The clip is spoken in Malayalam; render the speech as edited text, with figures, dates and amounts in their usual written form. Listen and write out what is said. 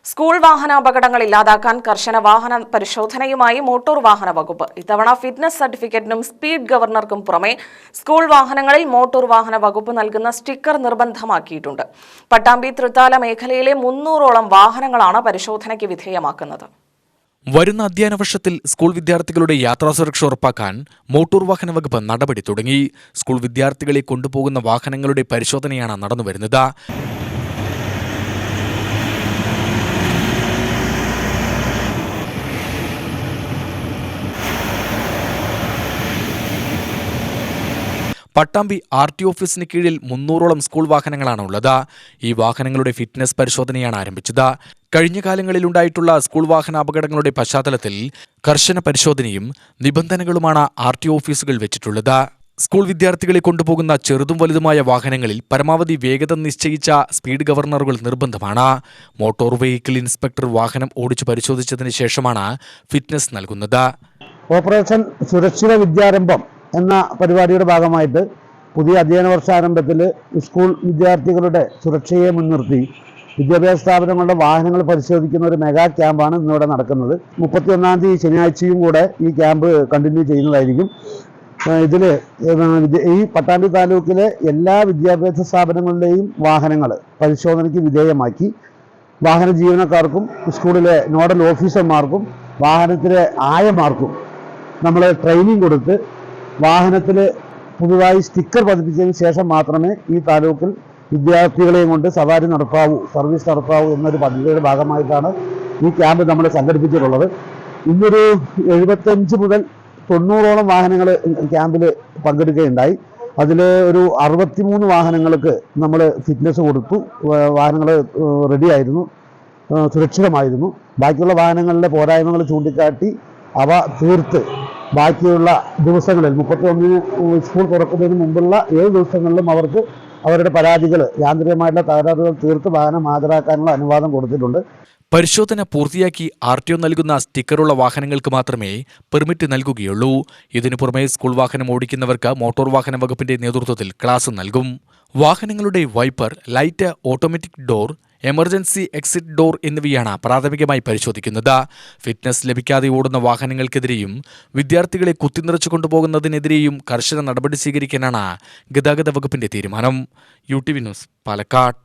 സ്കൂൾ വാഹനാപകടങ്ങൾ ഇല്ലാതാക്കാൻ കർശന വാഹന പരിശോധനയുമായി മോട്ടോർ വാഹന വകുപ്പ്. ഇത്തവണ ഫിറ്റ്നസ് സർട്ടിഫിക്കറ്റിനും സ്പീഡ് ഗവർണർക്കും പുറമെ സ്കൂൾ വാഹനങ്ങളിൽ മോട്ടോർ വാഹന വകുപ്പ് നൽകുന്ന സ്റ്റിക്കർ നിർബന്ധമാക്കിയിട്ടുണ്ട്. പട്ടാമ്പി തൃത്താല മേഖലയിലെ 300ഓളം വാഹനങ്ങളാണ് പരിശോധനയ്ക്ക് വിധേയമാക്കുന്നത്. വരുന്ന അധ്യയന വർഷത്തിൽ സ്കൂൾ വിദ്യാർത്ഥികളുടെ യാത്രാസുരക്ഷ ഉറപ്പാക്കാൻ മോട്ടോർ വാഹന വകുപ്പ് നടപടി തുടങ്ങി. സ്കൂൾ വിദ്യാർത്ഥികളെ കൊണ്ടുപോകുന്ന വാഹനങ്ങളുടെ പരിശോധനയാണ് നടന്നുവരുന്നത്. പട്ടാമ്പി RT ഓഫീസിന് കീഴിൽ 300ഓളം സ്കൂൾ വാഹനങ്ങളാണ് ഉള്ളത്. ഈ വാഹനങ്ങളുടെ ഫിറ്റ്നസ് പരിശോധനയാണ് ആരംഭിച്ചത്. കഴിഞ്ഞ കാലങ്ങളിലുണ്ടായിട്ടുള്ള സ്കൂൾ വാഹന അപകടങ്ങളുടെ പശ്ചാത്തലത്തിൽ കർശന പരിശോധനയും നിബന്ധനകളുമാണ് RT ഓഫീസുകൾ വെച്ചിട്ടുള്ളത്. സ്കൂൾ വിദ്യാർത്ഥികളെ കൊണ്ടുപോകുന്ന ചെറുതും വലുതുമായ വാഹനങ്ങളിൽ പരമാവധി വേഗത നിശ്ചയിച്ച സ്പീഡ് ഗവർണറുകൾ നിർബന്ധമാണ്. മോട്ടോർ വെഹിക്കിൾ ഇൻസ്പെക്ടർ വാഹനം ഓടിച്ചു പരിശോധിച്ചതിന് ശേഷമാണ് ഫിറ്റ്നസ് നൽകുന്നത്. ഓപ്പറേഷൻ സുരക്ഷിത വിദ്യാരംഭം എന്ന പരിപാടിയുടെ ഭാഗമായിട്ട് പുതിയ അധ്യയന വർഷാരംഭത്തിൽ സ്കൂൾ വിദ്യാർത്ഥികളുടെ സുരക്ഷയെ മുൻനിർത്തി വിദ്യാഭ്യാസ സ്ഥാപനങ്ങളുടെ വാഹനങ്ങൾ പരിശോധിക്കുന്ന ഒരു മെഗാ ക്യാമ്പാണ് ഇന്നിവിടെ നടക്കുന്നത്. 31-ാം തീയതി ശനിയാഴ്ചയും കൂടെ ഈ ക്യാമ്പ് കണ്ടിന്യൂ ചെയ്യുന്നതായിരിക്കും. ഇതിൽ ഈ പട്ടാമ്പി താലൂക്കിലെ എല്ലാ വിദ്യാഭ്യാസ സ്ഥാപനങ്ങളുടെയും വാഹനങ്ങൾ പരിശോധനയ്ക്ക് വിധേയമാക്കി വാഹന ജീവനക്കാർക്കും സ്കൂളിലെ നോഡൽ ഓഫീസർമാർക്കും വാഹനത്തിലെ ആയമാർക്കും നമ്മൾ ട്രെയിനിങ് കൊടുത്ത് വാഹനത്തിൽ പുതുതായി സ്റ്റിക്കർ പതിപ്പിച്ചതിന് ശേഷം മാത്രമേ ഈ താലൂക്കിൽ വിദ്യാർത്ഥികളെയും കൊണ്ട് സവാരി നടത്താവൂ, സർവീസ് നടത്താവൂ എന്നൊരു പദ്ധതിയുടെ ഭാഗമായിട്ടാണ് ഈ ക്യാമ്പ് നമ്മൾ സംഘടിപ്പിച്ചിട്ടുള്ളത്. ഇന്നൊരു 75 മുതൽ 90ഓളം വാഹനങ്ങൾ ക്യാമ്പിൽ പങ്കെടുക്കുകയുണ്ടായി. അതിൽ ഒരു 63 വാഹനങ്ങൾക്ക് നമ്മൾ ഫിറ്റ്നസ് കൊടുത്തു. വാഹനങ്ങൾ റെഡിയായിരുന്നു, സുരക്ഷിതമായിരുന്നു. ബാക്കിയുള്ള വാഹനങ്ങളിലെ പോരായ്മകൾ ചൂണ്ടിക്കാട്ടി അവ തീർത്ത് ബാക്കിയുള്ള ദിവസങ്ങളിൽ 31-ന് സ്കൂൾ തുറക്കുന്നതിന് മുമ്പുള്ള 7 ദിവസങ്ങളിലും അവർക്ക് അവരുടെ പരാതികൾ, യാന്ത്രികമായിട്ടുള്ള തകരാറുകൾ തീർത്ത് വാഹനം ഹാജരാക്കാനുള്ള അനുവാദം കൊടുത്തിട്ടുണ്ട്. പരിശോധന പൂർത്തിയാക്കി RTO നൽകുന്ന സ്റ്റിക്കറുള്ള വാഹനങ്ങൾക്ക് മാത്രമേ പെർമിറ്റ് നൽകുകയുള്ളൂ. ഇതിനു പുറമെ സ്കൂൾ വാഹനം ഓടിക്കുന്നവർക്ക് മോട്ടോർ വാഹന വകുപ്പിന്റെ നേതൃത്വത്തിൽ ക്ലാസ് നൽകും. വാഹനങ്ങളുടെ wiper, light, automatic door, emergency exit door എന്നിവയാണ് പ്രാഥമികമായി പരിശോധിക്കുന്നത്. ഫിറ്റ്നസ് ലഭിക്കാതെ ഓടുന്ന വാഹനങ്ങൾക്കെതിരെയും വിദ്യാർത്ഥികളെ കുത്തിനിറച്ചു കൊണ്ടുപോകുന്നതിനെതിരെയും കർശന നടപടി സ്വീകരിക്കാനാണ് ഗതാഗത വകുപ്പിന്റെ തീരുമാനം. UTV news, Palakkad.